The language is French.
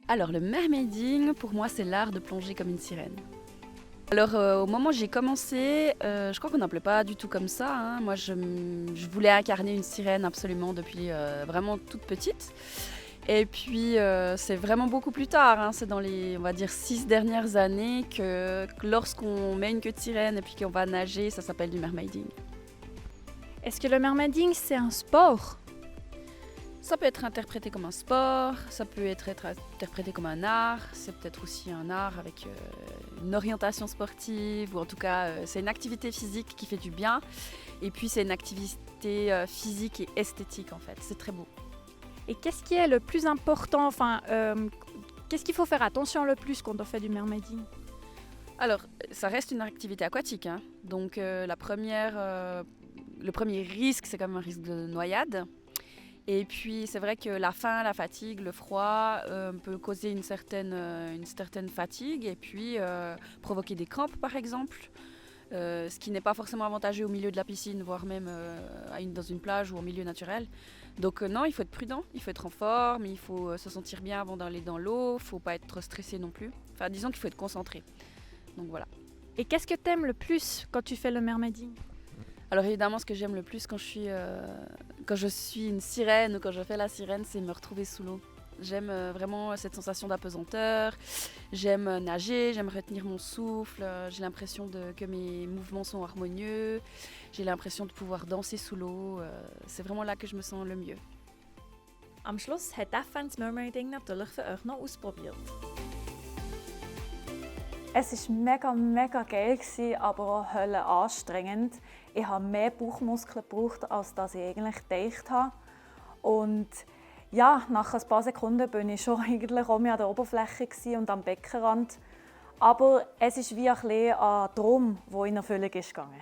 Alors, le mermaiding, pour moi, c'est l'art de plonger comme une sirène. Alors, au moment où j'ai commencé, je crois qu'on n'appelait pas du tout comme ça, hein. Moi, je voulais incarner une sirène absolument depuis vraiment toute petite. Et puis, c'est vraiment beaucoup plus tard, hein. C'est dans les, on va dire, 6 dernières années que lorsqu'on met une queue de sirène et puis qu'on va nager, ça s'appelle du mermaiding. Est-ce que le mermaiding, c'est un sport? Ça peut être interprété comme un sport, ça peut être interprété comme un art, c'est peut-être aussi un art avec une orientation sportive, ou en tout cas c'est une activité physique qui fait du bien, et puis c'est une activité physique et esthétique en fait, c'est très beau. Et qu'est-ce qui est le plus important, qu'est-ce qu'il faut faire attention le plus quand on fait du mermaiding? Alors ça reste une activité aquatique, hein. Donc le premier risque c'est quand même un risque de noyade. Et puis c'est vrai que la faim, la fatigue, le froid peut causer une certaine fatigue et puis provoquer des crampes par exemple, ce qui n'est pas forcément avantageux au milieu de la piscine, voire même dans une plage ou au milieu naturel. Donc non, il faut être prudent, il faut être en forme, il faut se sentir bien avant d'aller dans l'eau, il ne faut pas être trop stressé non plus. Enfin disons qu'il faut être concentré. Donc voilà. Et qu'est-ce que t'aimes le plus quand tu fais le mermaiding? Alors évidemment, ce que j'aime le plus quand je suis une sirène ou quand je fais la sirène, c'est me retrouver sous l'eau. J'aime vraiment cette sensation d'apesanteur, j'aime nager, j'aime retenir mon souffle, j'ai l'impression que mes mouvements sont harmonieux, j'ai l'impression de pouvoir danser sous l'eau, c'est vraiment là que je me sens le mieux. Am Schluss hat Fan's Mermaiding natürlich für euch noch ausprobiert. Es war mega geil, aber auch höllenanstrengend. Ich habe mehr Bauchmuskeln gebraucht, als dass ich eigentlich gedacht habe. Und ja, nach ein paar Sekunden war ich schon eigentlich auch mehr an der Oberfläche und am Beckenrand. Aber es ist wie ein bisschen ein Traum, der in Erfüllung ist gegangen.